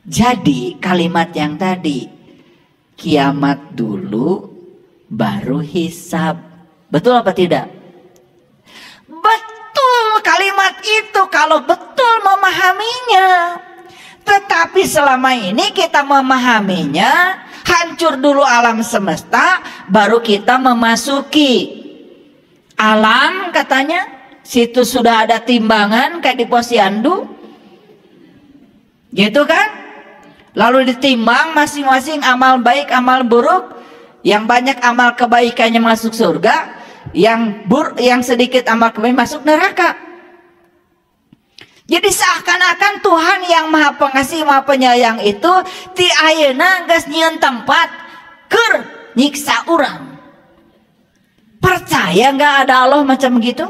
Jadi kalimat yang tadi, kiamat dulu baru hisab. Betul apa tidak? Betul kalimat itu kalau betul memahaminya. Tetapi selama ini kita memahaminya, hancur dulu alam semesta, baru kita memasuki alam katanya. Situ sudah ada timbangan kayak di posyandu. Gitu kan? Lalu ditimbang masing-masing amal baik, amal buruk. Yang banyak amal kebaikannya masuk surga, yang sedikit amal kebaikan masuk neraka. Jadi seakan-akan Tuhan yang Maha Pengasih, Maha Penyayang itu ti ayeuna geus nyieun tempat keur nyiksa urang. Percaya nggak ada Allah macam gitu?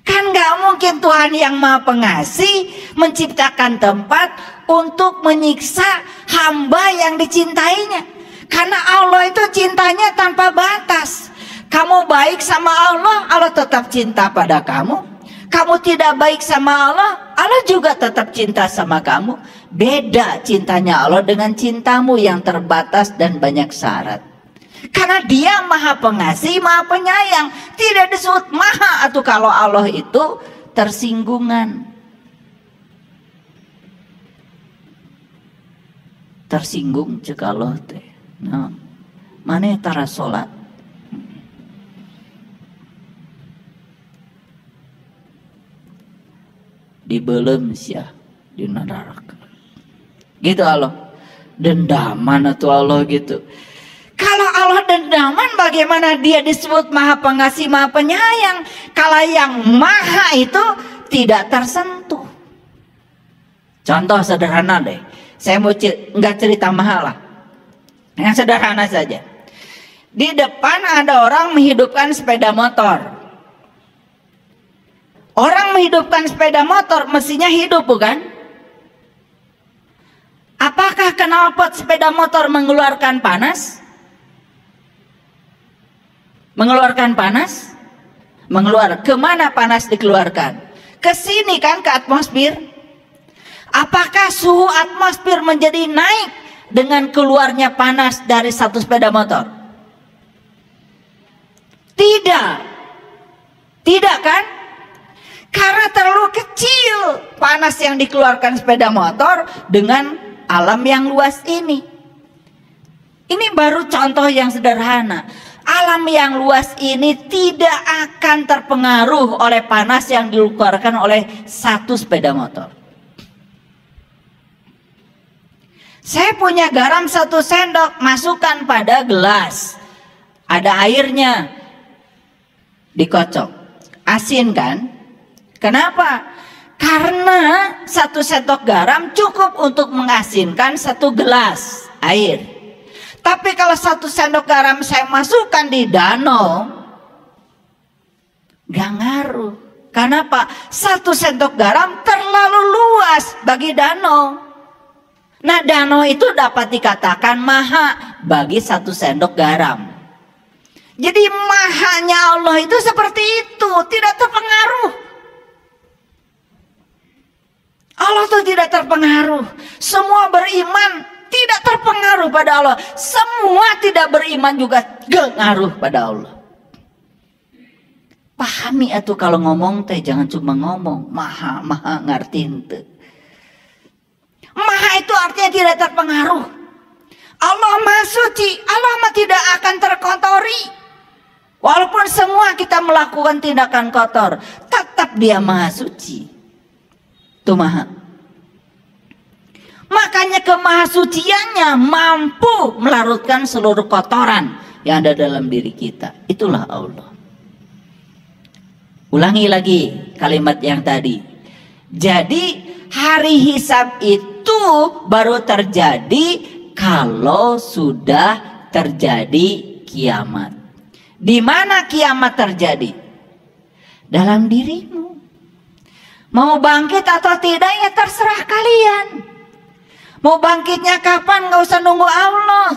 Kan nggak mungkin Tuhan yang Maha Pengasih menciptakan tempat untuk menyiksa hamba yang dicintainya. Karena Allah itu cintanya tanpa batas. Kamu baik sama Allah, Allah tetap cinta pada kamu. Kamu tidak baik sama Allah, Allah juga tetap cinta sama kamu. Beda cintanya Allah dengan cintamu yang terbatas dan banyak syarat. Karena Dia Maha Pengasih, Maha Penyayang. Tidak disebut Maha atau kalau Allah itu tersinggungan. Tersinggung cek Allah teh. Nah, mana tara sholat? Dibelem sia di neraka. Gitu Allah. Dendaman atau Allah gitu. Kalau Allah dendaman, bagaimana Dia disebut Maha Pengasih, Maha Penyayang? Kalau yang Maha itu tidak tersentuh. Contoh sederhana deh. Saya mau nggak cerita mahal lah. Yang sederhana saja. Di depan ada orang menghidupkan sepeda motor. Orang menghidupkan sepeda motor mestinya hidup, bukan? Apakah knalpot sepeda motor mengeluarkan panas? Mengeluarkan panas? Kemana panas dikeluarkan? Ke sini kan, ke atmosfer. Apakah suhu atmosfer menjadi naik dengan keluarnya panas dari satu sepeda motor? Tidak. Tidak kan? Karena terlalu kecil panas yang dikeluarkan sepeda motor dengan alam yang luas ini. Ini baru contoh yang sederhana. Alam yang luas ini tidak akan terpengaruh oleh panas yang dikeluarkan oleh satu sepeda motor. Saya punya garam 1 sendok, masukkan pada gelas. Ada airnya. Dikocok. Asin kan? Kenapa? Karena 1 sendok garam cukup untuk mengasinkan 1 gelas air. Tapi kalau 1 sendok garam saya masukkan di danau, gak ngaruh. Kenapa? 1 sendok garam terlalu luas bagi danau. Nah, danau itu dapat dikatakan maha bagi 1 sendok garam. Jadi mahanya Allah itu seperti itu, tidak terpengaruh. Allah itu tidak terpengaruh. Semua beriman tidak terpengaruh pada Allah. Semua tidak beriman juga gak ngaruh pada Allah. Pahami atuh kalau ngomong teh jangan cuma ngomong. Maha ngerti ente. Maha itu artinya tidak terpengaruh. Allah Maha Suci. Allah mah tidak akan terkotori. Walaupun semua kita melakukan tindakan kotor, tetap Dia Maha Suci. Itu Maha. Makanya kemahasuciannya mampu melarutkan seluruh kotoran yang ada dalam diri kita. Itulah Allah. Ulangi lagi kalimat yang tadi. Jadi hari hisab itu baru terjadi kalau sudah terjadi kiamat. Di mana kiamat terjadi? Dalam dirimu. Mau bangkit atau tidak ya terserah kalian. Mau bangkitnya kapan gak usah nunggu Allah.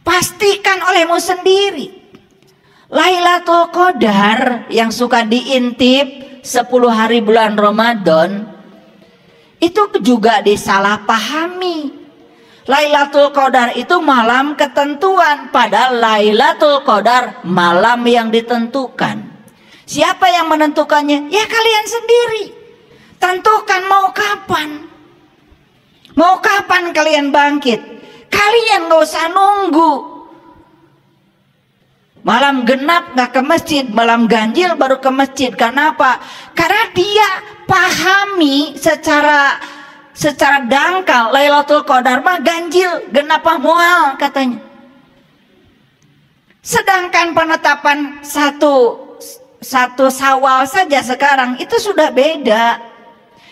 Pastikan olehmu sendiri. Lailatul Qadar yang suka diintip 10 hari bulan Ramadan Itu juga disalahpahami. Lailatul Qadar itu malam ketentuan, padahal Lailatul Qadar malam yang ditentukan. Siapa yang menentukannya? Ya kalian sendiri. Tentukan mau kapan. Mau kapan kalian bangkit. Kalian gak usah nunggu. Malam genap gak ke masjid, malam ganjil baru ke masjid. Karena apa? Karena dia pahami secara dangkal Lailatul Qadar mah ganjil, genap mual katanya. Sedangkan penetapan satu Syawal saja sekarang itu sudah beda.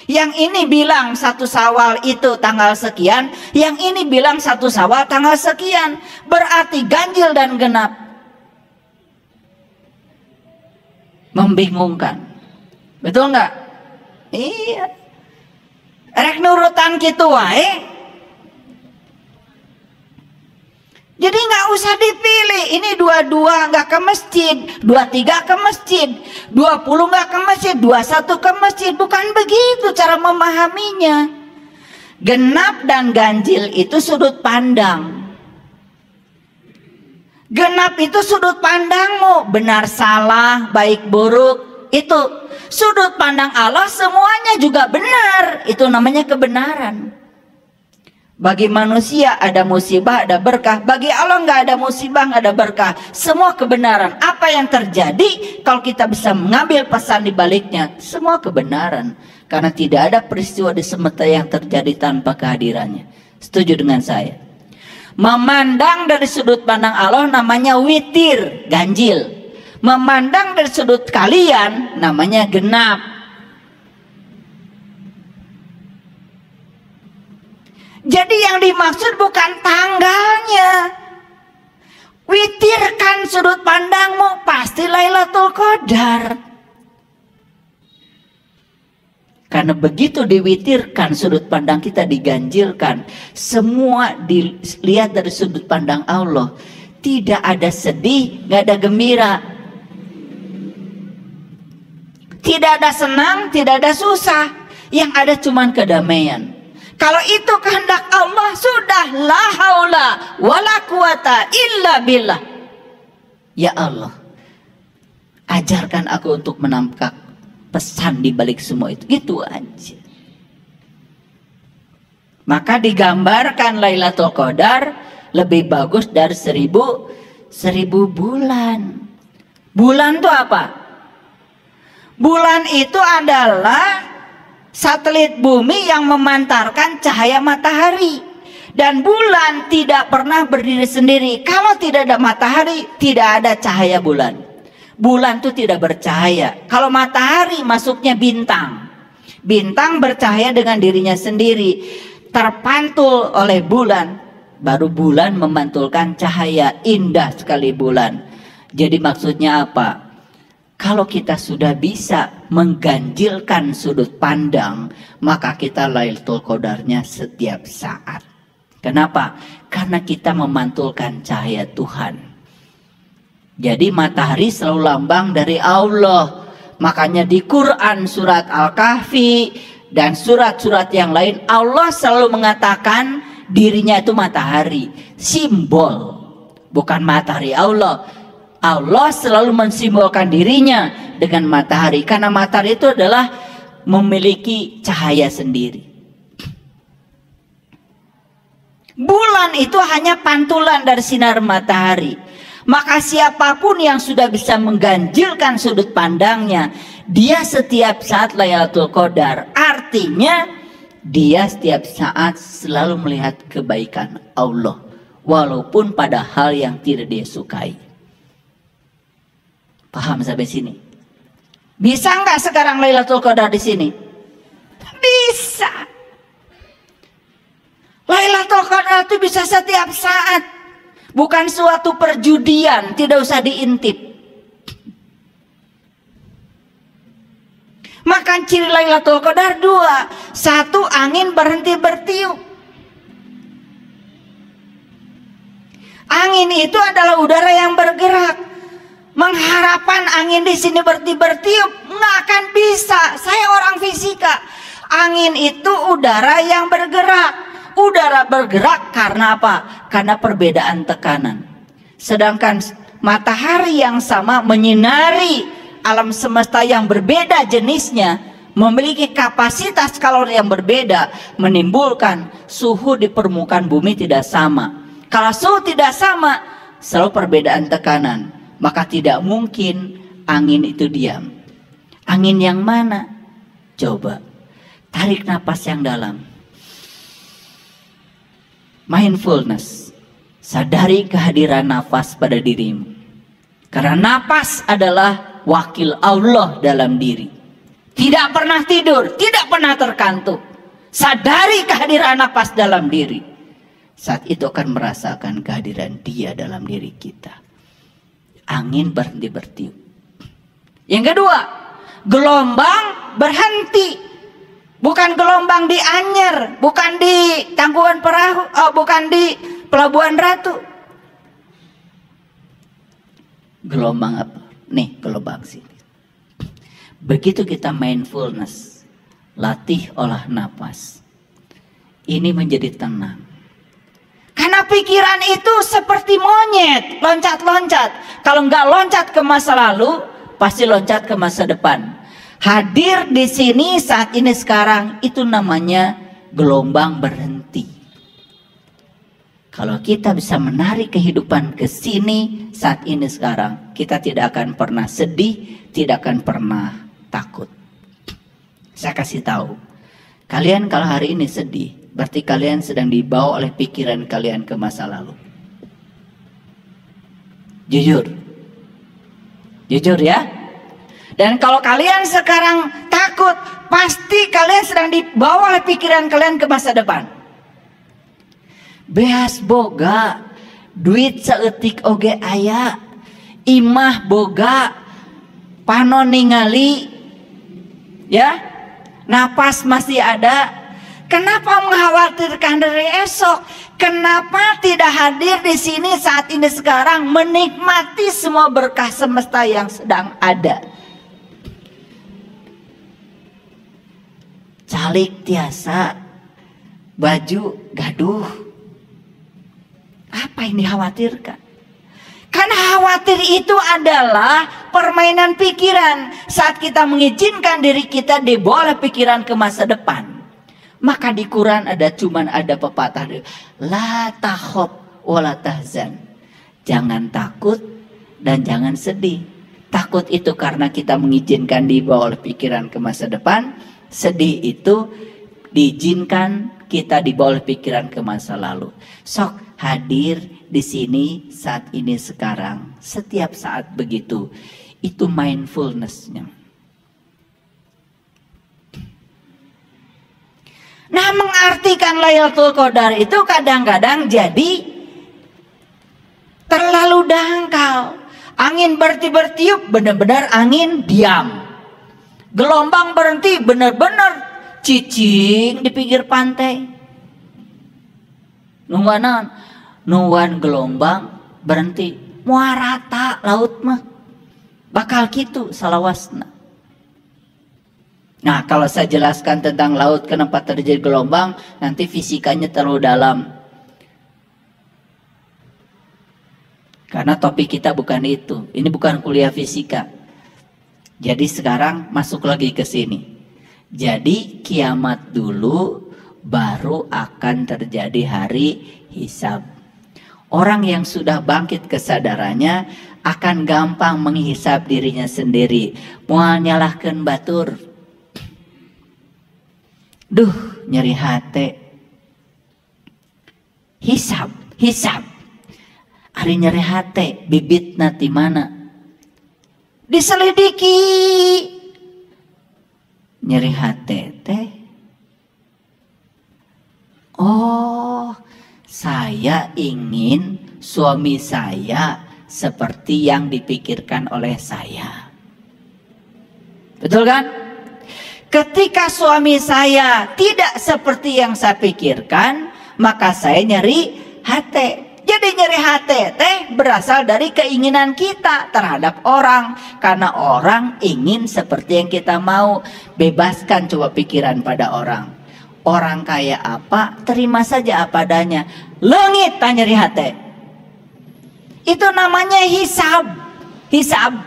Yang ini bilang 1 Syawal itu tanggal sekian, yang ini bilang 1 Syawal tanggal sekian. Berarti ganjil dan genap. Membingungkan. Betul nggak? Iya. Rek nurutan gitu wae. Jadi nggak usah dipilih. Ini 22 nggak ke masjid, 23 ke masjid, 20 nggak ke masjid, 21 ke masjid. Bukan begitu cara memahaminya. Genap dan ganjil itu sudut pandang. Genap itu sudut pandangmu, benar salah, baik buruk, itu sudut pandang Allah semuanya juga benar. Itu namanya kebenaran. Bagi manusia ada musibah, ada berkah. Bagi Allah nggak ada musibah, nggak ada berkah. Semua kebenaran. Apa yang terjadi kalau kita bisa mengambil pesan di baliknya, semua kebenaran. Karena tidak ada peristiwa di semesta yang terjadi tanpa kehadirannya. Setuju dengan saya? Memandang dari sudut pandang Allah namanya witir, ganjil. Memandang dari sudut kalian namanya genap. Jadi yang dimaksud bukan tanggalnya. Witirkan sudut pandangmu, pasti Lailatul Qadar. Karena begitu diwitirkan, sudut pandang kita diganjilkan. Semua dilihat dari sudut pandang Allah. Tidak ada sedih, nggak ada gembira. Tidak ada senang, tidak ada susah. Yang ada cuman kedamaian. Kalau itu kehendak Allah, sudah la haula wala quwata illa billah. Ya Allah, ajarkan aku untuk menangkap pesan di balik semua itu. Gitu aja. Maka digambarkan Lailatul Qadar lebih bagus dari 1000 bulan. Bulan itu apa? Bulan itu adalah satelit bumi yang memantarkan cahaya matahari. Dan bulan tidak pernah berdiri sendiri. Kalau tidak ada matahari, tidak ada cahaya bulan. Bulan itu tidak bercahaya. Kalau matahari masuknya bintang. Bintang bercahaya dengan dirinya sendiri. Terpantul oleh bulan. Baru bulan memantulkan cahaya. Indah sekali bulan. Jadi maksudnya apa? Kalau kita sudah bisa mengganjilkan sudut pandang, maka kita Lailatul Qadarnya setiap saat. Kenapa? Karena kita memantulkan cahaya Tuhan. Jadi matahari selalu lambang dari Allah. Makanya di Quran surat Al-Kahfi dan surat-surat yang lain, Allah selalu mengatakan dirinya itu matahari. Simbol, bukan matahari Allah. Allah selalu mensimbolkan dirinya dengan matahari. Karena matahari itu adalah memiliki cahaya sendiri. Bulan itu hanya pantulan dari sinar matahari. Maka siapapun yang sudah bisa mengganjilkan sudut pandangnya, dia setiap saat Lailatul Qadar. Artinya dia setiap saat selalu melihat kebaikan Allah, walaupun pada hal yang tidak dia sukai. Paham sampai sini? Bisa nggak sekarang Lailatul Qadar di sini? Bisa. Lailatul Qadar itu bisa setiap saat. Bukan suatu perjudian, tidak usah diintip. Maka ciri Lailatul Qadar 2. 1, angin berhenti bertiup. Angin itu adalah udara yang bergerak. Mengharapkan angin di sini berhenti bertiup, nggak akan bisa. Saya orang fisika. Angin itu udara yang bergerak. Udara bergerak karena apa? Karena perbedaan tekanan. Sedangkan matahari yang sama menyinari alam semesta yang berbeda jenisnya, memiliki kapasitas kalori yang berbeda, menimbulkan suhu di permukaan bumi tidak sama. Kalau suhu tidak sama, selalu perbedaan tekanan, maka tidak mungkin angin itu diam. Angin yang mana? Coba tarik napas yang dalam. Mindfulness. Sadari kehadiran nafas pada dirimu. Karena napas adalah wakil Allah dalam diri. Tidak pernah tidur, tidak pernah terkantuk. Sadari kehadiran nafas dalam diri. Saat itu akan merasakan kehadiran Dia dalam diri kita. Angin berhenti bertiup. Yang kedua, gelombang berhenti. Bukan gelombang di Anyer, bukan di Tangkuban Perahu, bukan di Pelabuhan Ratu. Gelombang apa? Nih, gelombang sini. Begitu kita mindfulness, latih olah napas, ini menjadi tenang. Karena pikiran itu seperti monyet, loncat-loncat. Kalau nggak loncat ke masa lalu, pasti loncat ke masa depan. Hadir di sini saat ini sekarang, itu namanya gelombang berhenti. Kalau kita bisa menarik kehidupan ke sini saat ini sekarang, kita tidak akan pernah sedih, tidak akan pernah takut. Saya kasih tahu, kalian kalau hari ini sedih, berarti kalian sedang dibawa oleh pikiran kalian ke masa lalu. Jujur, jujur ya. Dan kalau kalian sekarang takut, pasti kalian sedang dibawa oleh pikiran kalian ke masa depan. Beas boga, duit saeutik oge aya, imah boga, panon ningali, ya, napas masih ada. Kenapa mengkhawatirkan dari esok? Kenapa tidak hadir di sini saat ini sekarang, menikmati semua berkah semesta yang sedang ada? Calik tiasa, baju gaduh. Apa yang dikhawatirkan? Karena khawatir itu adalah permainan pikiran. Saat kita mengizinkan diri kita dibawa oleh pikiran ke masa depan, maka di Quran ada pepatah, la takhaf wala tahzan. Jangan takut dan jangan sedih. Takut itu karena kita mengizinkan dibawa oleh pikiran ke masa depan. Sedih itu diizinkan kita dibawa oleh pikiran ke masa lalu. Sok hadir di sini saat ini sekarang, setiap saat begitu. Itu mindfulness-nya. Nah, mengartikan Lailatul Qadar itu kadang-kadang jadi terlalu dangkal. Angin bertiup, benar-benar angin diam. Gelombang berhenti, benar-benar cicing di pinggir pantai. Nungguan gelombang berhenti, muar rata laut mah. Bakal gitu salawasna. Nah, kalau saya jelaskan tentang laut kenapa terjadi gelombang, nanti fisikanya terlalu dalam. Karena topik kita bukan itu. Ini bukan kuliah fisika. Jadi sekarang masuk lagi ke sini. Jadi kiamat dulu baru akan terjadi hari hisab. Orang yang sudah bangkit kesadarannya akan gampang menghisab dirinya sendiri. Moal nyalahkeun batur. Duh, nyeri hati. Hisab. Ari nyeri hati, bibit nanti mana? Diselidiki. Nyeri hati teh. Oh, saya ingin suami saya seperti yang dipikirkan oleh saya. Betul kan? Ketika suami saya tidak seperti yang saya pikirkan, maka saya nyeri hati. Jadi jadi nyeri hati teh berasal dari keinginan kita terhadap orang. Karena orang ingin seperti yang kita mau. Bebaskan coba pikiran pada orang. Orang kayak apa, terima saja apa adanya. Leungit tak nyeri hati. Itu namanya hisab. Hisab.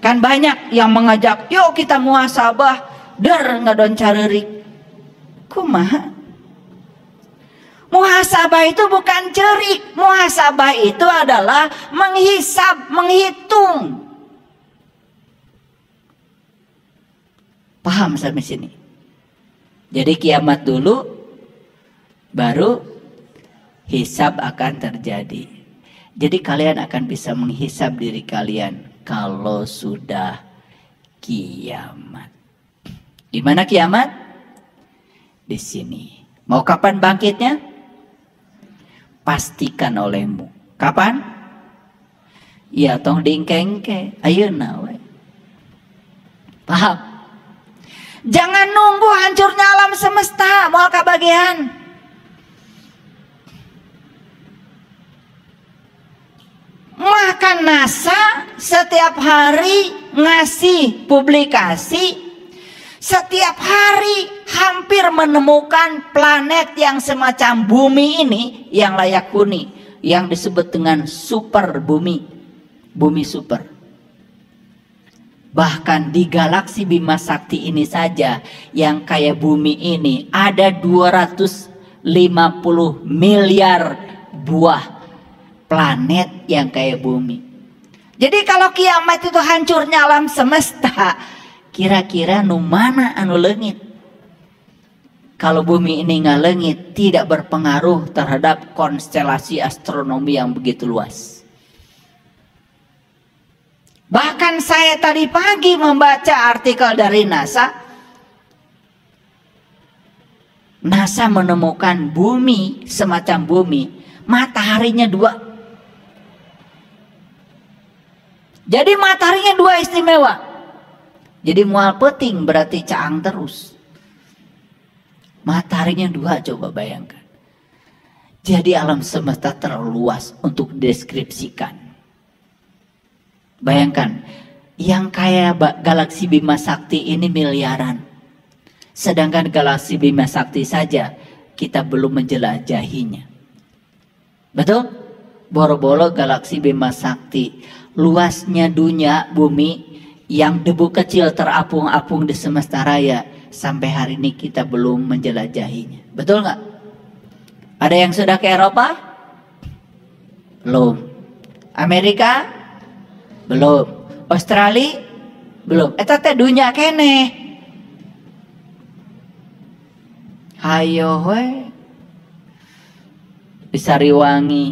Kan banyak yang mengajak, yuk kita muhasabah. Ngadon caririk. Kumaha? Muhasabah itu bukan cerik. Muhasabah itu adalah menghisab, menghitung. Paham sampai sini? Jadi kiamat dulu, baru hisab akan terjadi. Jadi kalian akan bisa menghisab diri kalian kalau sudah kiamat. Di mana kiamat? Di sini. Mau kapan bangkitnya? Pastikan olehmu. Kapan? Ya tong dingkengke. Ayeuna we. Paham? Jangan nunggu hancurnya alam semesta moal kabagian. Maka NASA setiap hari ngasih publikasi. Setiap hari hampir menemukan planet yang semacam bumi ini yang layak huni, yang disebut dengan super bumi, bumi super. Bahkan di galaksi Bima Sakti ini saja yang kayak bumi ini ada 250 miliar buah planet yang kayak bumi. Jadi kalau kiamat itu hancurnya alam semesta, kira-kira nu mana anu leungit? Kalau bumi ini ngaleungit, tidak berpengaruh terhadap konstelasi astronomi yang begitu luas. Bahkan saya tadi pagi membaca artikel dari NASA. NASA menemukan bumi semacam bumi, mataharinya 2. Jadi mataharinya 2 istimewa. Jadi mual peting berarti caang terus. Mataharinya 2, coba bayangkan. Jadi alam semesta terlalu luas untuk deskripsikan. Bayangkan, yang kayak galaksi Bima Sakti ini miliaran. Sedangkan galaksi Bima Sakti saja kita belum menjelajahinya. Betul? Boro-boro galaksi Bima Sakti, luasnya dunia bumi yang debu kecil terapung-apung di semesta raya, sampai hari ini kita belum menjelajahinya. Betul nggak? Ada yang sudah ke Eropa? Belum. Amerika? Belum. Australia? Belum. Eta teh dunya keneh. Hayo we. Di Sariwangi.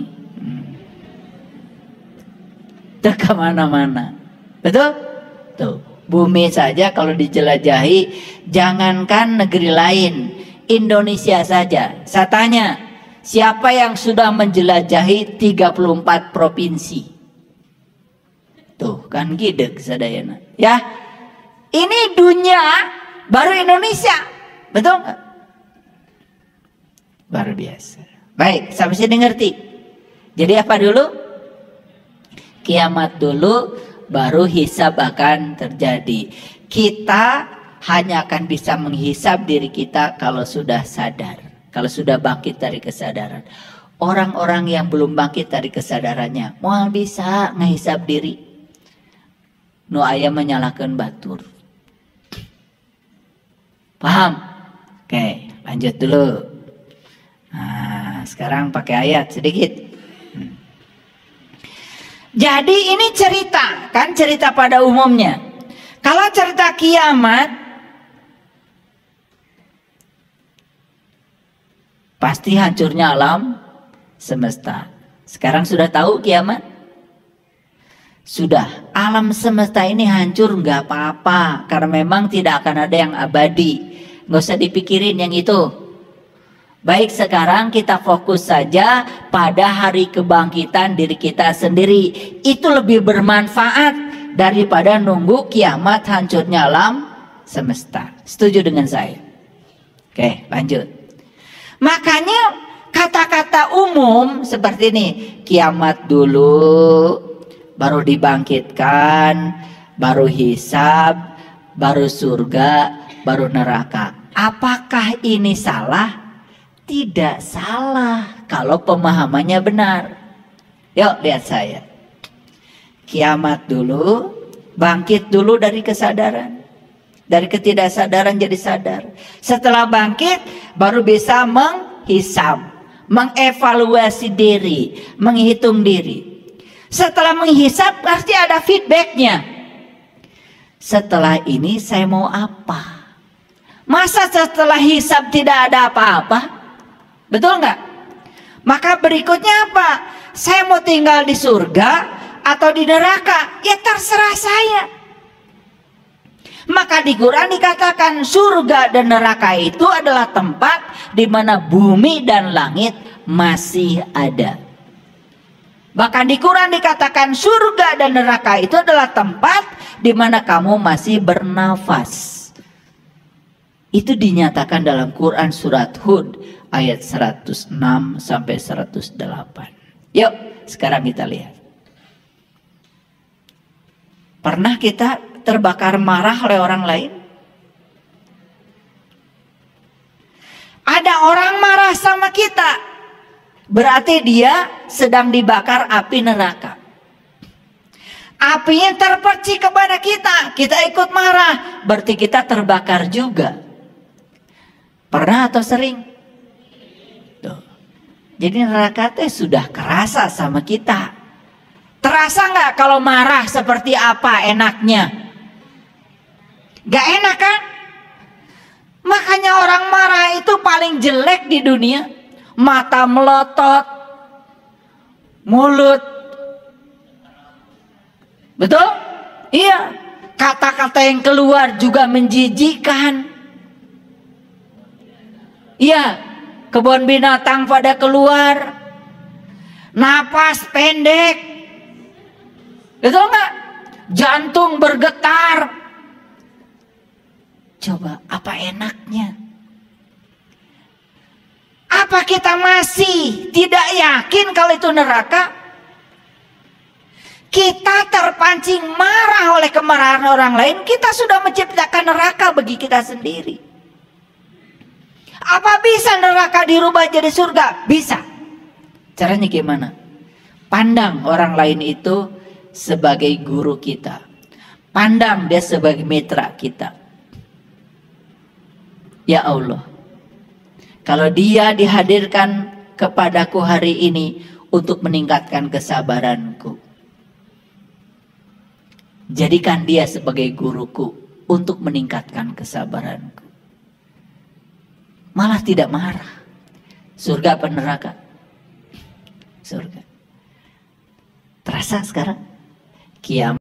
Teu kemana-mana. Betul? Tuh, bumi saja kalau dijelajahi, jangankan negeri lain, Indonesia saja. Saya tanya, siapa yang sudah menjelajahi 34 provinsi? Tuh, kan gideg sadayana. Ya, ini dunia baru Indonesia. Betul nggak? Luar biasa. Baik, sampai sini ngerti. Jadi apa dulu? Kiamat dulu, baru hisab akan terjadi. Kita hanya akan bisa menghisab diri kita kalau sudah sadar, kalau sudah bangkit dari kesadaran. Orang-orang yang belum bangkit dari kesadarannya moal bisa ngehisab diri. Nu aya menyalahkan batur. Paham? Oke, lanjut dulu. Nah, sekarang pakai ayat sedikit. Jadi ini cerita, kan cerita pada umumnya. Kalau cerita kiamat, pasti hancurnya alam semesta. Sekarang sudah tahu kiamat? Sudah. Alam semesta ini hancur nggak apa-apa, karena memang tidak akan ada yang abadi. Nggak usah dipikirin yang itu. Baik, sekarang kita fokus saja pada hari kebangkitan diri kita sendiri. Itu lebih bermanfaat daripada nunggu kiamat hancurnya alam semesta. Setuju dengan saya? Oke, lanjut. Makanya kata-kata kata-kata umum seperti ini, kiamat dulu, baru dibangkitkan, baru hisab, baru surga, baru neraka. Apakah ini salah? Tidak salah kalau pemahamannya benar. Yuk lihat saya. Kiamat dulu, bangkit dulu dari kesadaran. Dari ketidaksadaran jadi sadar. Setelah bangkit baru bisa menghisab, mengevaluasi diri, menghitung diri. Setelah menghisab pasti ada feedbacknya. Setelah ini saya mau apa? Masa setelah hisab tidak ada apa-apa? Betul nggak? Maka berikutnya apa? Saya mau tinggal di surga atau di neraka? Ya terserah saya. Maka di Quran dikatakan surga dan neraka itu adalah tempat di mana bumi dan langit masih ada. Bahkan di Quran dikatakan surga dan neraka itu adalah tempat di mana kamu masih bernafas. Itu dinyatakan dalam Quran surat Hud ayat 106 sampai 108. Yuk, sekarang kita lihat. Pernah kita terbakar marah oleh orang lain? Ada orang marah sama kita, berarti dia sedang dibakar api neraka. Apinya terpercik kepada kita ikut marah, berarti kita terbakar juga. Pernah atau sering? Tuh. Jadi neraka teh sudah kerasa sama kita. Terasa nggak kalau marah seperti apa enaknya? Gak enak kan? Makanya orang marah itu paling jelek di dunia. Mata melotot, mulut. Betul? Iya. Kata-kata yang keluar juga menjijikan. Iya. Kebun binatang pada keluar. Napas pendek. Betul nggak? Jantung bergetar. Coba apa enaknya? Apa kita masih tidak yakin kalau itu neraka? Kita terpancing marah oleh kemarahan orang lain, kita sudah menciptakan neraka bagi kita sendiri. Apa bisa neraka dirubah jadi surga? Bisa. Caranya gimana? Pandang orang lain itu sebagai guru kita. Pandang dia sebagai mitra kita. Ya Allah, kalau dia dihadirkan kepadaku hari ini untuk meningkatkan kesabaranku, jadikan dia sebagai guruku untuk meningkatkan kesabaranku. Malah tidak marah. Surga apa neraka? Surga. Terasa sekarang? Kiamat.